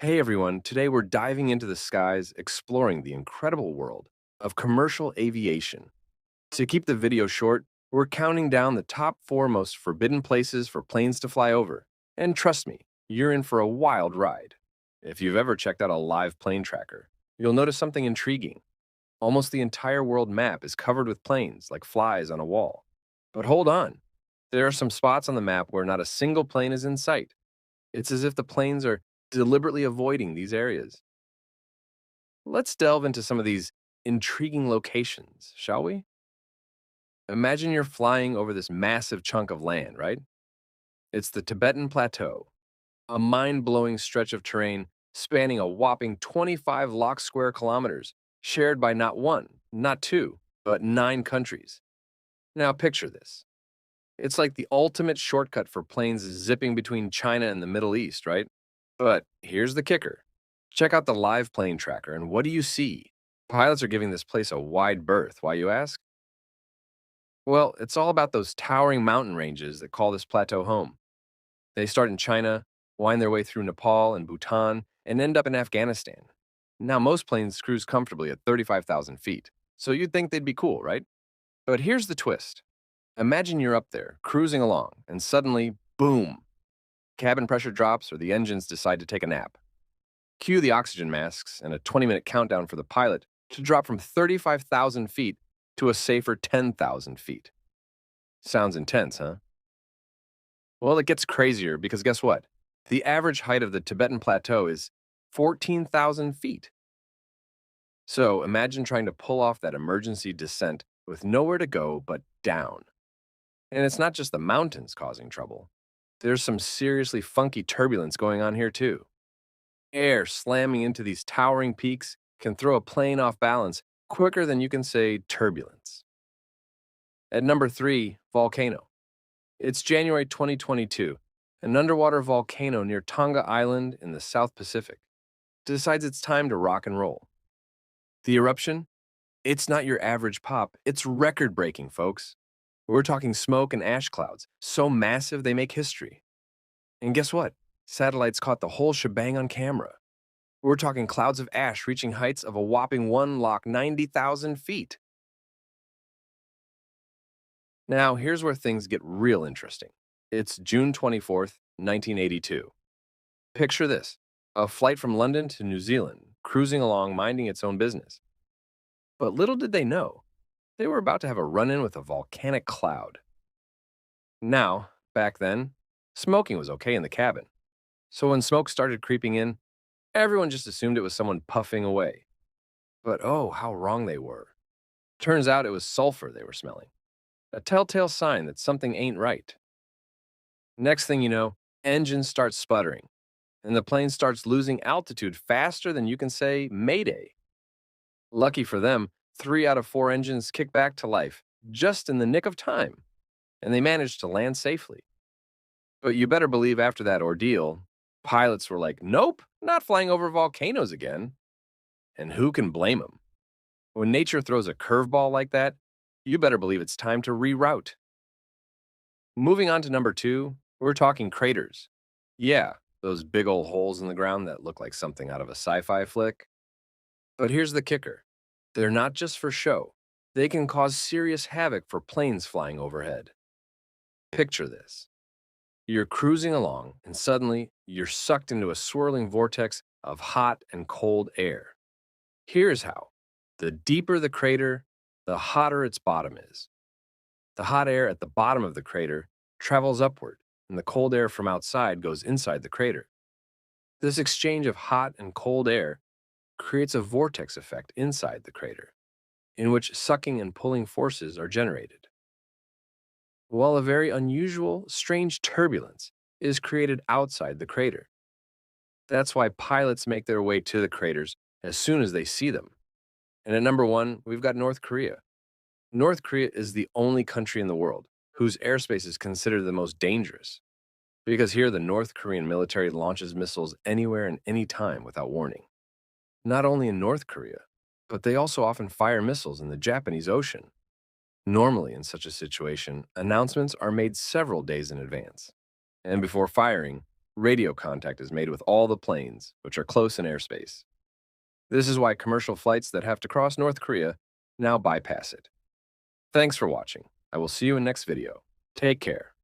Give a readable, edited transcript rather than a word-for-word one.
Hey everyone, today we're diving into the skies, exploring the incredible world of commercial aviation. To keep the video short, we're counting down the top four most forbidden places for planes to fly over. And trust me, you're in for a wild ride. If you've ever checked out a live plane tracker, you'll notice something intriguing. Almost the entire world map is covered with planes, like flies on a wall. But hold on, there are some spots on the map where not a single plane is in sight. It's as if the planes are deliberately avoiding these areas. Let's delve into some of these intriguing locations, shall we? Imagine you're flying over this massive chunk of land, right? It's the Tibetan Plateau, a mind blowing stretch of terrain spanning a whopping 25 square kilometers, shared by not one, not two, but nine countries. Now, picture this. It's like the ultimate shortcut for planes zipping between China and the Middle East, right? But here's the kicker. Check out the live plane tracker, and what do you see? Pilots are giving this place a wide berth. Why, you ask? Well, it's all about those towering mountain ranges that call this plateau home. They start in China, wind their way through Nepal and Bhutan, and end up in Afghanistan. Now, most planes cruise comfortably at 35,000 feet, so you'd think they'd be cool, right? But here's the twist. Imagine you're up there, cruising along, and suddenly, boom, cabin pressure drops or the engines decide to take a nap. Cue the oxygen masks and a 20-minute countdown for the pilot to drop from 35,000 feet to a safer 10,000 feet. Sounds intense, huh? Well, it gets crazier because guess what? The average height of the Tibetan Plateau is 14,000 feet. So imagine trying to pull off that emergency descent with nowhere to go but down. And it's not just the mountains causing trouble. There's some seriously funky turbulence going on here, too. Air slamming into these towering peaks can throw a plane off balance quicker than you can say turbulence. At number three, volcano. It's January 2022. An underwater volcano near Tonga Island in the South Pacific decides it's time to rock and roll. The eruption? It's not your average pop, it's record breaking, folks. We're talking smoke and ash clouds, so massive they make history. And guess what? Satellites caught the whole shebang on camera. We're talking clouds of ash reaching heights of a whopping 90,000 feet. Now, here's where things get real interesting. It's June 24th, 1982. Picture this, a flight from London to New Zealand, cruising along, minding its own business. But little did they know, they were about to have a run in with a volcanic cloud. Now, back then, smoking was okay in the cabin. So when smoke started creeping in, everyone just assumed it was someone puffing away. But oh, how wrong they were. Turns out it was sulfur they were smelling, a telltale sign that something ain't right. Next thing you know, engines start sputtering, and the plane starts losing altitude faster than you can say Mayday. Lucky for them, three out of four engines kick back to life just in the nick of time, and they managed to land safely. But you better believe after that ordeal, pilots were like, nope, not flying over volcanoes again. And who can blame them? When nature throws a curveball like that, you better believe it's time to reroute. Moving on to number two, we're talking craters. Yeah, those big old holes in the ground that look like something out of a sci fi flick. But here's the kicker, they're not just for show, they can cause serious havoc for planes flying overhead. Picture this, you're cruising along, and suddenly you're sucked into a swirling vortex of hot and cold air. Here's how, the deeper the crater, the hotter its bottom is. The hot air at the bottom of the crater travels upward, and the cold air from outside goes inside the crater. This exchange of hot and cold air creates a vortex effect inside the crater, in which sucking and pulling forces are generated, while a very unusual, strange turbulence is created outside the crater. That's why pilots make their way to the craters as soon as they see them. And at number one, we've got North Korea. North Korea is the only country in the world whose airspace is considered the most dangerous, because here the North Korean military launches missiles anywhere and anytime without warning. Not only in North Korea, but they also often fire missiles in the Japanese Ocean. Normally, in such a situation, announcements are made several days in advance. And before firing, radio contact is made with all the planes, which are close in airspace. This is why commercial flights that have to cross North Korea now bypass it. Thanks for watching. I will see you in next video. Take care.